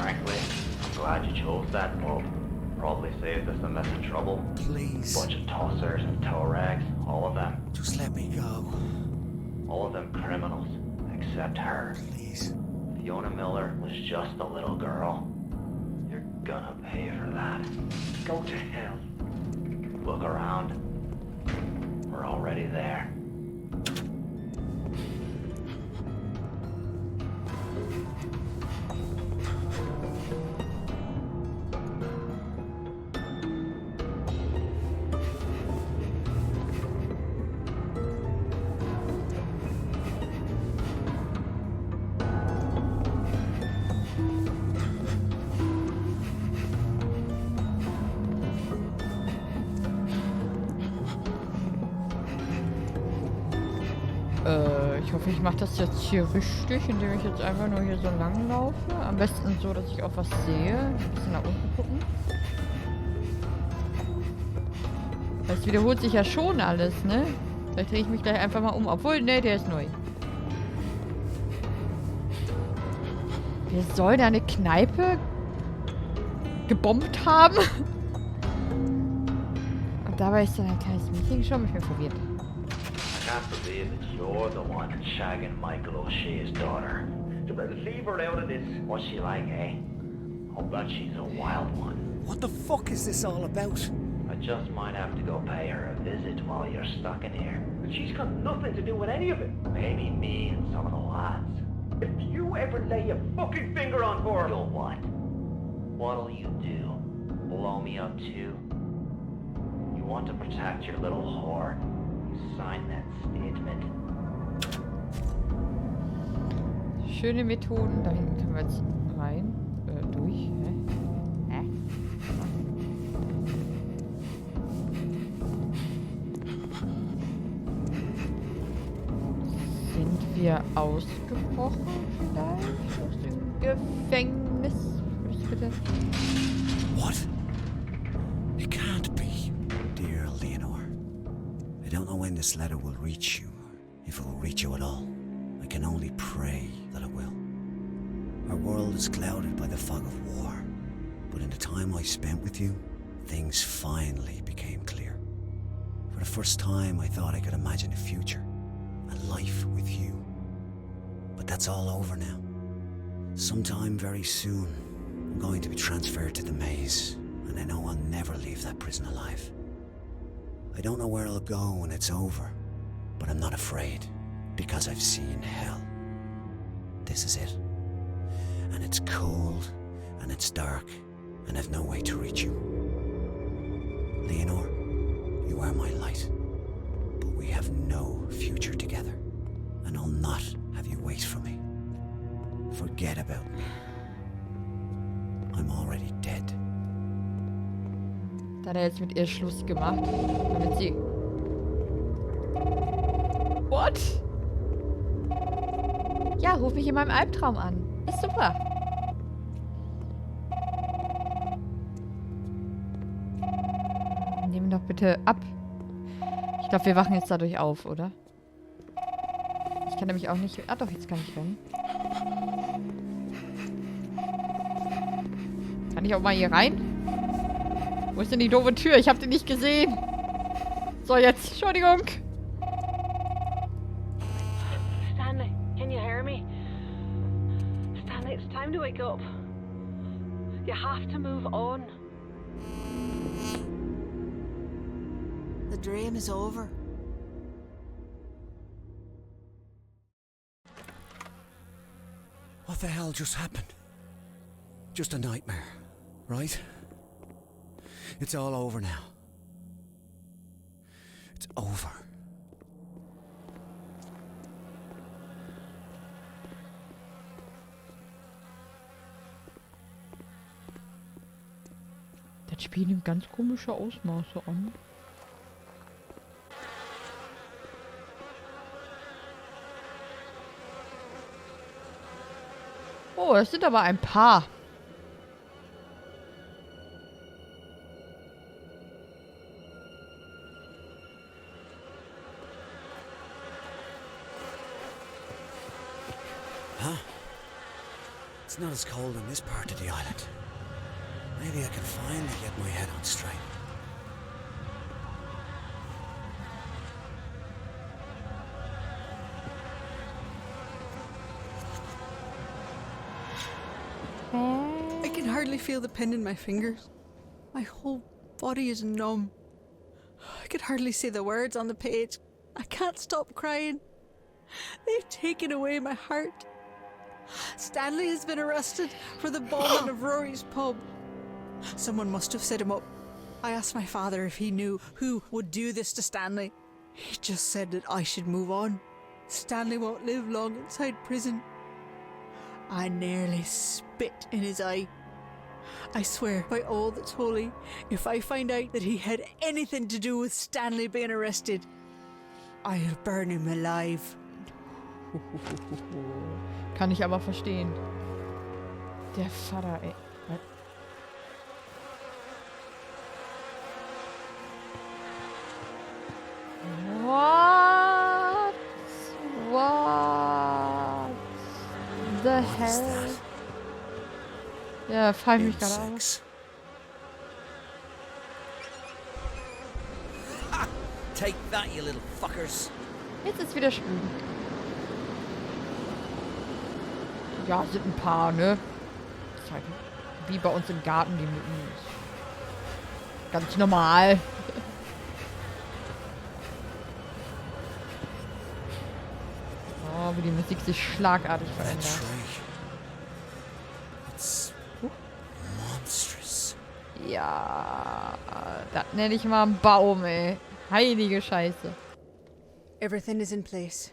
Frankly, I'm glad you chose that move. Probably saved us a mess of trouble. Please. Bunch of tossers and tow rags, all of them. Just let me go. All of them criminals, except her. Please. Fiona Miller was just a little girl. You're gonna pay for that. Go to hell. Look around. We're already there. Ich hoffe, ich mache das jetzt hier richtig, indem ich jetzt einfach nur hier so lang laufe. Am besten so, dass ich auch was sehe. Ein bisschen nach unten gucken. Es wiederholt sich ja schon alles, ne? Vielleicht drehe ich mich gleich einfach mal um. Obwohl, ne, der ist neu. Wer soll da eine Kneipe gebombt haben? Und dabei ist dann ein kleines Meeting schon. Ich bin verwirrt. I can't believe that you're the one shagging Michael O'Shea's daughter. Leave her out of this. What's she like, eh? I'll bet she's a wild one. What the fuck is this all about? I just might have to go pay her a visit while you're stuck in here. She's got nothing to do with any of it. Maybe me and some of the lads. If you ever lay a fucking finger on her... You'll what? What'll you do? Blow me up too? You want to protect your little whore? You sign that statement. Schöne Methoden. Da hinten können wir jetzt rein. Durch. Hä? Sind wir ausgebrochen vielleicht? Aus dem Gefängnis? Bitte. What? It can't be. Dear Leonor, I don't know when this letter will reach you, if it will reach you at all. I can only pray that it will. Our world is clouded by the fog of war, but in the time I spent with you, things finally became clear. For the first time, I thought I could imagine a future, a life with you. But that's all over now. Sometime very soon, I'm going to be transferred to the maze, and I know I'll never leave that prison alive. I don't know where I'll go when it's over, but I'm not afraid, because I've seen hell. This is it. And it's cold, and it's dark, and I've no way to reach you. Leonor, you are my light, but we have no future together, and I'll not have you wait for me. Forget about me. I'm already dead. Da hat er jetzt mit ihr Schluss gemacht. Damit sie... What? Ja, ruf mich in meinem Albtraum an. Ist super. Nehmen doch bitte ab. Ich glaube, wir wachen jetzt dadurch auf, oder? Ich kann nämlich auch nicht... Ah doch, jetzt kann ich rennen. Kann ich auch mal hier rein? Wo ist denn die doofe Tür? Ich habe die nicht gesehen. So, jetzt. Entschuldigung. Stanley, can you hear me? Stanley, it's time to wake up. You have to move on. The dream is over. What the hell just happened? Just a nightmare, right? It's all over now. It's over. Das Spiel nimmt ganz komische Ausmaße an. Oh, das sind aber ein paar. It's not as cold in this part of the island. Maybe I can finally get my head on straight. I can hardly feel the pin in my fingers. My whole body is numb. I could hardly see the words on the page. I can't stop crying. They've taken away my heart. Stanley has been arrested for the bombing of Rory's pub. Someone must have set him up. I asked my father if he knew who would do this to Stanley. He just said that I should move on. Stanley won't live long inside prison. I nearly spit in his eye. I swear by all that's holy, if I find out that he had anything to do with Stanley being arrested, I'll burn him alive. Kann ich aber verstehen. Der Vater, ey. What? What the hell? Ja, frag mich gerade auf. Take that, you little fuckers. Jetzt ist wieder schwül. Ja, sind ein paar, ne? Ist halt wie bei uns im Garten, die Mücken. Ganz normal. Oh, wie die Musik sich schlagartig verändert. Ja, das nenne ich mal einen Baum, ey. Heilige Scheiße. Everything is in place,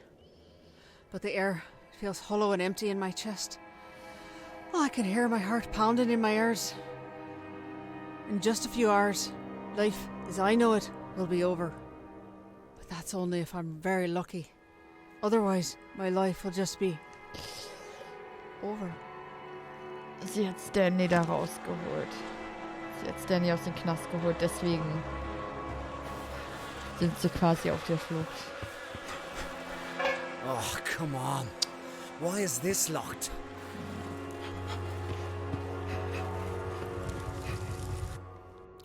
but the air feels hollow and empty in my chest. Oh, I can hear my heart pounding in my ears. In just a few hours, life as I know it will be over. But that's only if I'm very lucky. Otherwise, my life will just be over. Sie hat Stanley da rausgeholt. Sie hat Stanley aus dem Knast geholt, deswegen sind sie quasi auf der Flucht. Oh, come on. Why is this locked?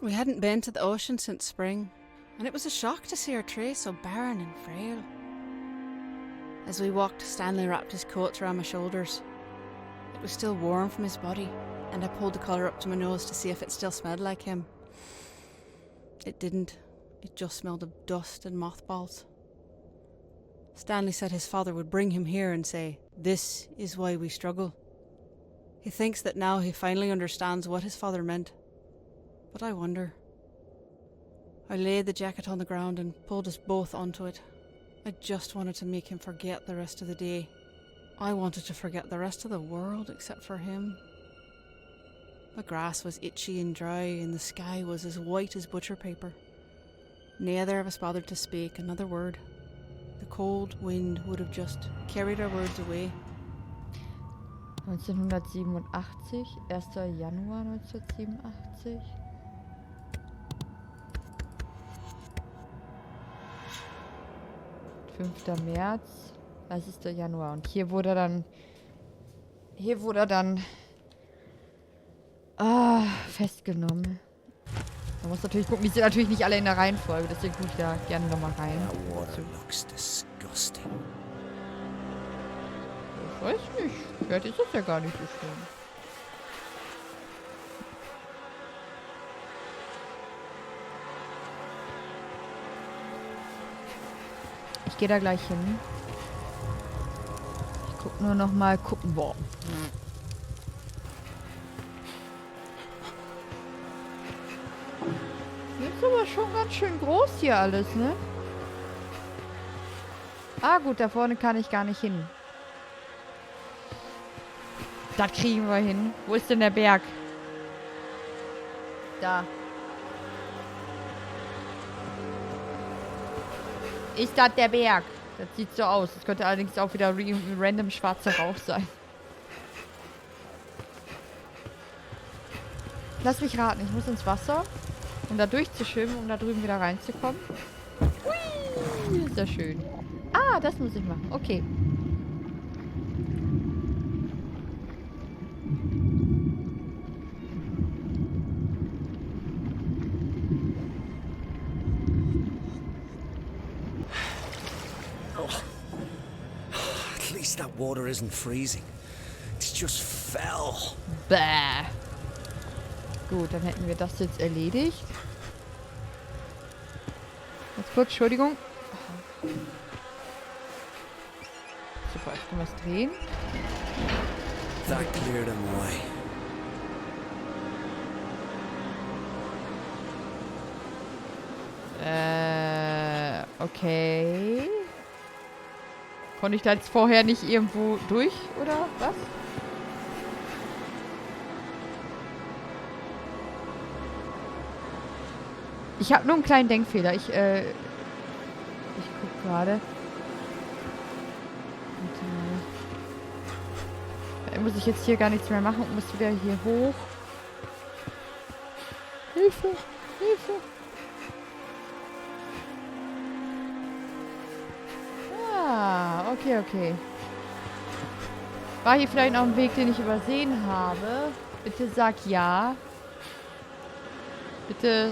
We hadn't been to the ocean since spring, and it was a shock to see our tray so barren and frail. As we walked, Stanley wrapped his coat around my shoulders. It was still warm from his body, and I pulled the collar up to my nose to see if it still smelled like him. It didn't. It just smelled of dust and mothballs. Stanley said his father would bring him here and say, "This is why we struggle." He thinks that now he finally understands what his father meant. But I wonder. I laid the jacket on the ground and pulled us both onto it. I just wanted to make him forget the rest of the day. I wanted to forget the rest of the world except for him. The grass was itchy and dry and the sky was as white as butcher paper. Neither of us bothered to speak another word. The cold wind would have just carried our words away. 1987, 1. Januar 1987. Fünfter März, 30. Januar. Und hier wurde er dann festgenommen. Man muss natürlich gucken, die sind natürlich nicht alle in der Reihenfolge, deswegen gucke ich da gerne nochmal rein. That water looks disgusting. Ich weiß nicht, vielleicht ist das ja gar nicht so schlimm. Ich gehe da gleich hin. Ich guck nur noch mal gucken. Boah. Ist aber schon ganz schön groß hier alles, ne? Ah gut, da vorne kann ich gar nicht hin. Das kriegen wir hin. Wo ist denn der Berg? Da. Ist das der Berg? Das sieht so aus. Das könnte allerdings auch wieder random schwarzer Rauch sein. Lass mich raten. Ich muss ins Wasser, um da durchzuschwimmen, um da drüben wieder reinzukommen. Hui, ist ja schön. Ah, das muss ich machen. Okay. water isn't freezing. It just fell. Bäh. Gut, dann hätten wir das jetzt erledigt. Jetzt kurz, Entschuldigung. Super, jetzt können wir es drehen. That cleared him away. Okay. Konnte ich da jetzt vorher nicht irgendwo durch, oder was? Ich habe nur einen kleinen Denkfehler. Ich guck gerade. Muss ich jetzt hier gar nichts mehr machen und muss wieder hier hoch. Hilfe! Hilfe! Ah, okay, okay. War hier vielleicht noch ein Weg, den ich übersehen habe? Bitte sag ja. Bitte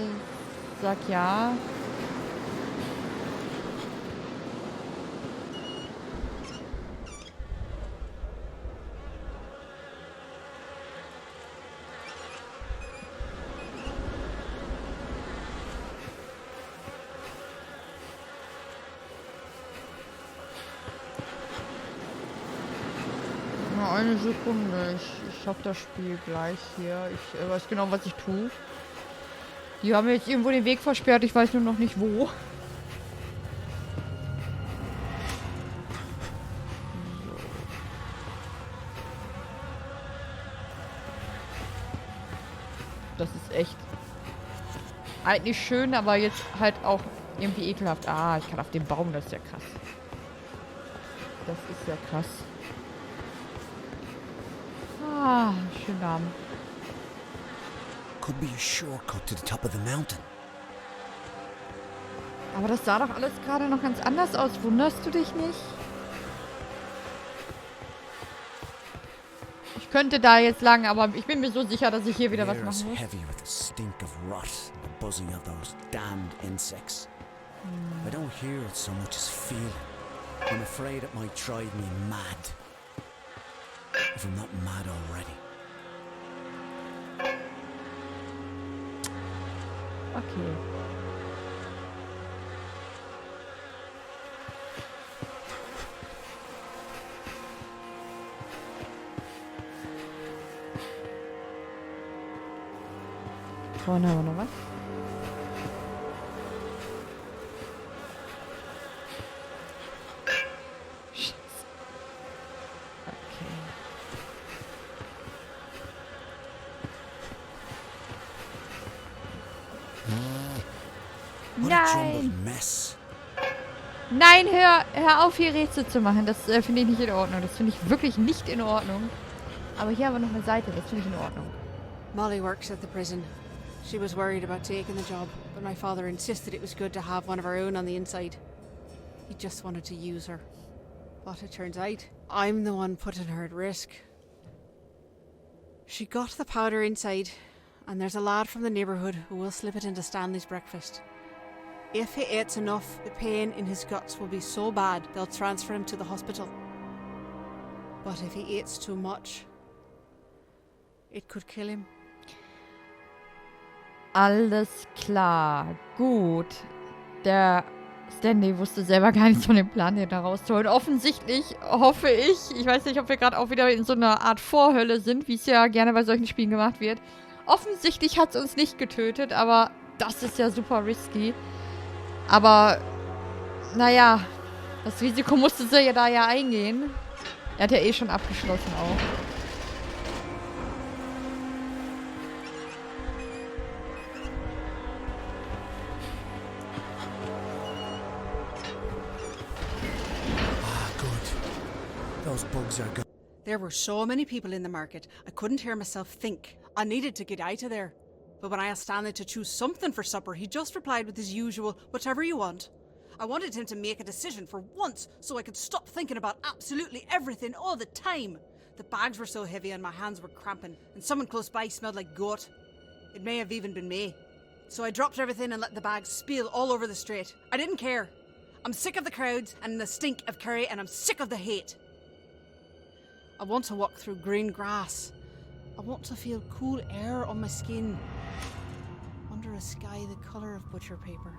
sag ja. Eine Sekunde. Ich hab das Spiel gleich hier. Ich weiß genau, was ich tue. Die haben jetzt irgendwo den Weg versperrt. Ich weiß nur noch nicht wo. So. Das ist echt eigentlich schön, aber jetzt halt auch irgendwie ekelhaft. Ah, ich kann auf den Baum. Das ist ja krass. Das ist ja krass. Ah, schön warm. Could be a shortcut to the top of the mountain. Aber das sah doch alles gerade noch ganz anders aus. Wunderst du dich nicht? Ich könnte da jetzt lang, aber ich bin mir so sicher, dass ich hier wieder was machen muss. Heavy with the stink of rot and the buzzing of those damned insects. I don't hear it so much as feel it. I'm afraid it might drive me mad. If I'm not mad already. Okay. Vorne haben wir noch was. Nein! Nein, hör auf, hier Rätsel zu machen. Das finde ich nicht in Ordnung. Das finde ich wirklich nicht in Ordnung. Aber hier haben wir noch eine Seite. Das finde ich in Ordnung. Molly works at the prison. She was worried about taking the job, but my father insisted it was good to have one of our own on the inside. He just wanted to use her. But it turns out, I'm the one putting her at risk. She got the powder inside, and there's a lad from the neighbourhood who will slip it into Stanley's breakfast. If he eats enough, the pain in his guts will be so bad they'll transfer him to the hospital. But if he eats too much, it could kill him. Alles klar. Gut. Der Stanley wusste selber gar nichts von dem Plan, den da rauszuholen. Offensichtlich hoffe ich weiß nicht, ob wir gerade auch wieder in so einer Art Vorhölle sind, wie es ja gerne bei solchen Spielen gemacht wird. Offensichtlich hat es uns nicht getötet, aber das ist ja super risky. Aber, naja, das Risiko musste sie ja da ja eingehen. Er hat ja eh schon abgeschlossen auch. Those bugs are good. There were so many people in the market, I couldn't hear myself think. I needed to get out of there. But when I asked Stanley to choose something for supper, he just replied with his usual, whatever you want. I wanted him to make a decision for once, so I could stop thinking about absolutely everything all the time. The bags were so heavy and my hands were cramping, and someone close by smelled like goat. It may have even been me. So I dropped everything and let the bags spill all over the street. I didn't care. I'm sick of the crowds and the stink of curry, and I'm sick of the hate. I want to walk through green grass. I want to feel cool air on my skin. Under a sky the color of butcher paper.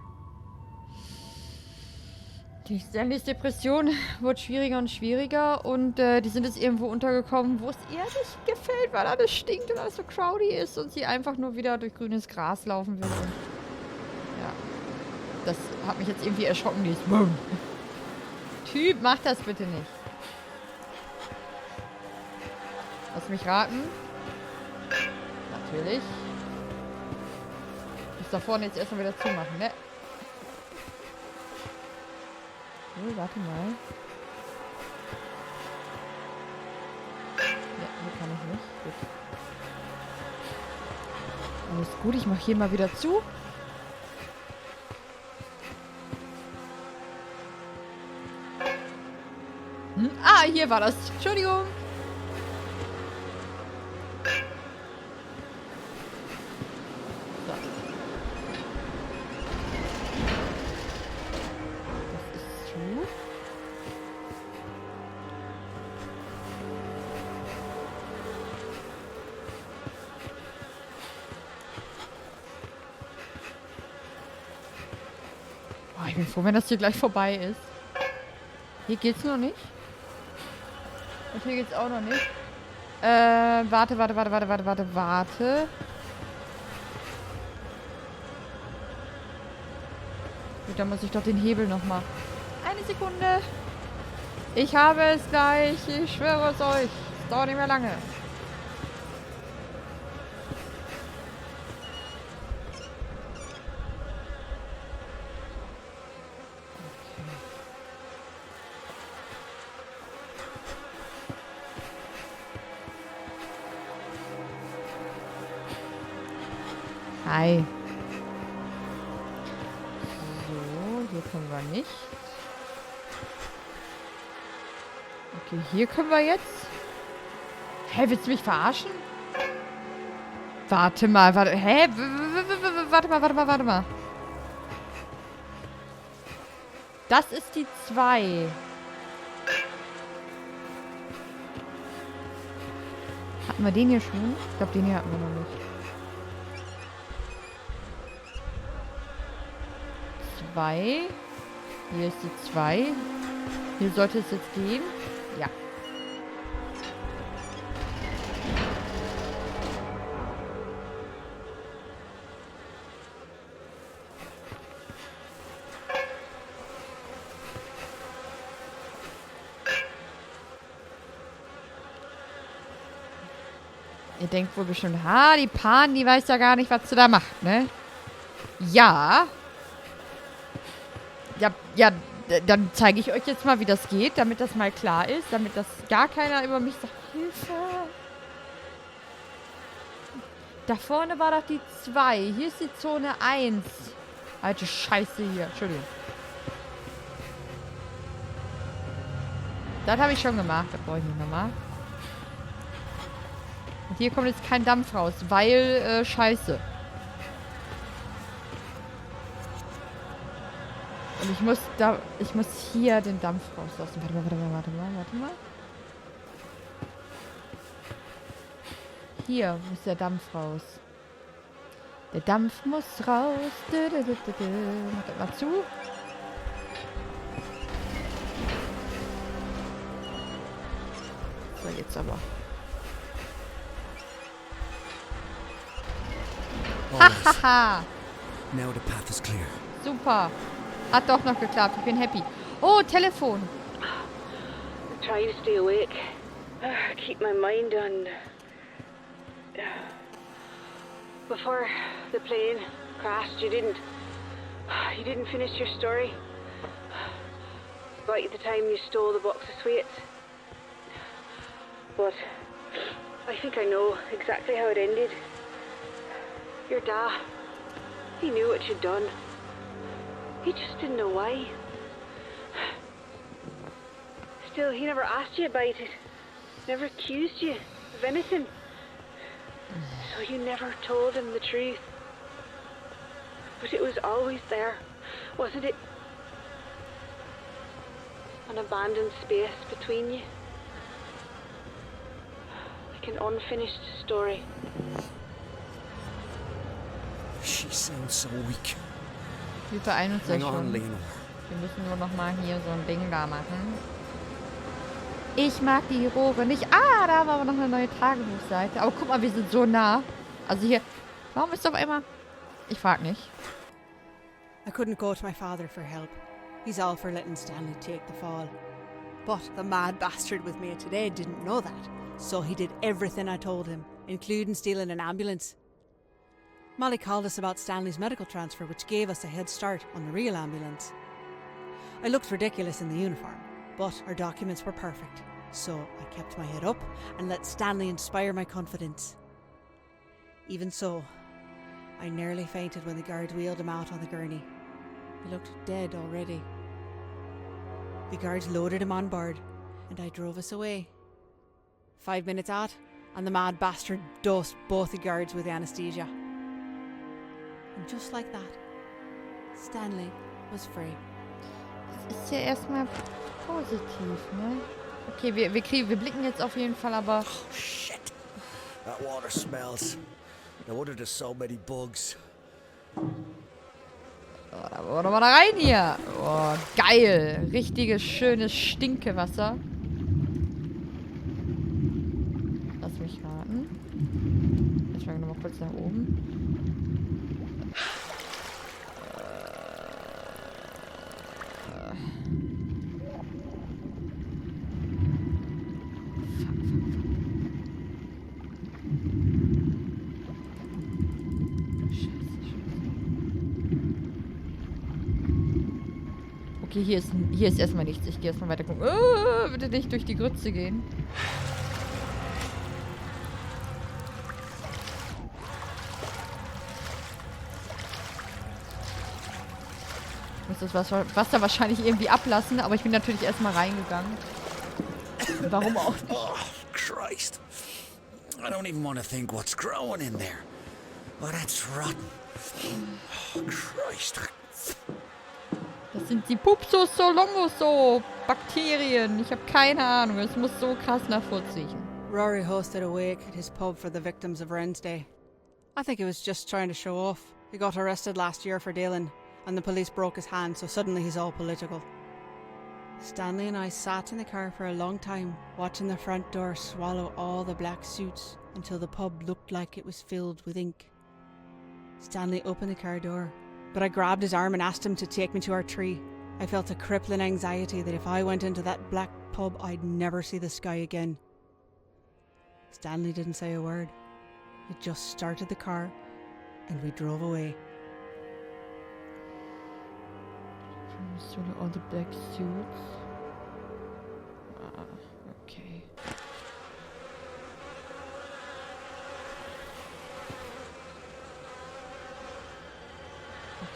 Die Stanleys Depression wird schwieriger und schwieriger und die sind jetzt irgendwo untergekommen, wo es ihr nicht gefällt, weil alles stinkt und alles so crowdy ist und sie einfach nur wieder durch grünes Gras laufen will. Und ja, das hat mich jetzt irgendwie erschrocken, dieses Typ, mach das bitte nicht. Lass mich raten. Natürlich. Ich muss da vorne jetzt erstmal wieder zumachen, ne? Oh, warte mal. Ja, hier kann ich nicht. Gut. Alles gut, ich mache hier mal wieder zu. Ah, hier war das. Entschuldigung. Ich bin froh, wenn das hier gleich vorbei ist. Hier geht's noch nicht. Und hier geht's auch noch nicht. Warte. Gut, dann muss ich doch den Hebel nochmal. Eine Sekunde. Ich habe es gleich. Ich schwöre es euch. Es dauert nicht mehr lange. Hi. So, hier können wir nicht. Okay, hier können wir jetzt. Hä, willst du mich verarschen? Warte mal, warte. Hä? Warte mal. Das ist die 2. Hatten wir den hier schon? Ich glaube, den hier hatten wir noch nicht. 2. Hier ist die 2. Hier sollte es jetzt gehen. Ja. Ihr denkt wohl bestimmt, die Pan, die weiß ja gar nicht, was sie da macht, ne? Ja. Ja, dann zeige ich euch jetzt mal, wie das geht, damit das mal klar ist, damit das gar keiner über mich sagt, Hilfe. Da vorne war doch die 2. Hier ist die Zone 1. Alte Scheiße hier. Entschuldigung. Das habe ich schon gemacht. Das brauche ich nicht nochmal. Und hier kommt jetzt kein Dampf raus, weil, Scheiße. Und ich muss hier den Dampf rauslassen. Warte mal. Hier muss der Dampf raus. Der Dampf muss raus. Mach das mal zu. So, jetzt aber. Hahaha. Now the path is clear. Super. Hat doch noch geklappt. Ich bin happy. Oh, Telefon. I try to stay awake. Keep my mind on... Before the plane crashed, you didn't finish your story. About the time you stole the box of sweets. But I think I know exactly how it ended. Your dad, he knew what you'd done. He just didn't know why. Still, he never asked you about it. Never accused you of anything. So you never told him the truth. But it was always there, wasn't it? An abandoned space between you. like an unfinished story. She sounds so weak. Wir beeilen uns ja Hang on, schon. Leonor. Wir müssen nur noch mal hier so ein Ding da machen. Ich mag die Rohre nicht. Ah, da haben wir aber noch eine neue Tagebuchseite. Aber guck mal, wir sind so nah. Also hier. Warum ist auf einmal... Ich frag nicht. I couldn't go to my father for help. He's all for letting Stanley take the fall. But the mad bastard with me today didn't know that, so he did everything I told him, including stealing an ambulance. Molly called us about Stanley's medical transfer, which gave us a head start on the real ambulance. I looked ridiculous in the uniform, but our documents were perfect, so I kept my head up and let Stanley inspire my confidence. Even so, I nearly fainted when the guards wheeled him out on the gurney. He looked dead already. The guards loaded him on board, and I drove us away. 5 minutes out, and the mad bastard dosed both the guards with anesthesia. And just like that, Stanley was free. Das ist ja erstmal positiv, ne? Okay, wir blicken jetzt auf jeden Fall, aber... Oh, shit. That water smells. No wonder there's so many bugs. Oh, da wollen wir mal da rein hier. Oh, geil. Richtiges, schönes Stinkewasser. Lass mich raten. Jetzt schauen wir nochmal kurz nach oben. Okay, hier ist erstmal nichts. Ich gehe erstmal weiter gucken. Bitte nicht durch die Grütze gehen. Ich muss das Wasser wahrscheinlich irgendwie ablassen, aber ich bin natürlich erstmal reingegangen. Warum auch nicht? Oh, Christ. I don't even want to think what's growing in there. Oh, that's rotten. Oh, Christ. Das sind die Pupsos, Longoso, Bakterien. Ich habe keine Ahnung. Es muss so krass nach Furz riechen. Rory hosted a wake at his pub for the victims of Wednesday. I think he was just trying to show off. He got arrested last year for dealing, and the police broke his hand, so suddenly he's all political. Stanley and I sat in the car for a long time, watching the front door swallow all the black suits until the pub looked like it was filled with ink. Stanley opened the car door, but I grabbed his arm and asked him to take me to our tree. I felt a crippling anxiety that if I went into that black pub, I'd never see the sky again. Stanley didn't say a word. He just started the car, and we drove away. All the black suits. Ah, okay.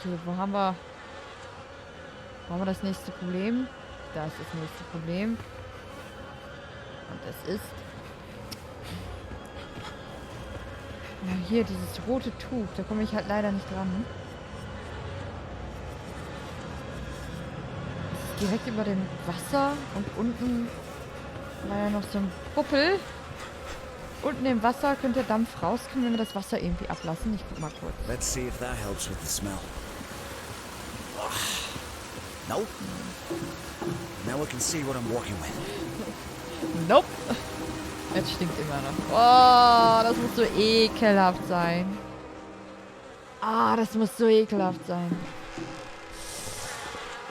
Okay, wo haben wir das nächste Problem? Da ist das nächste Problem. Und das ist... Ja, hier, dieses rote Tuch. Da komme ich halt leider nicht dran. Das ist direkt über dem Wasser. Und unten war ja noch so ein Puppel. Unten im Wasser könnte Dampf rauskommen, wenn wir das Wasser irgendwie ablassen. Ich guck mal kurz. Let's see if that helps with the smell. Nope. Now I can see what I'm working with. Nope. Jetzt stinkt immer noch. Oh, das muss so ekelhaft sein. Ah, das muss so ekelhaft sein.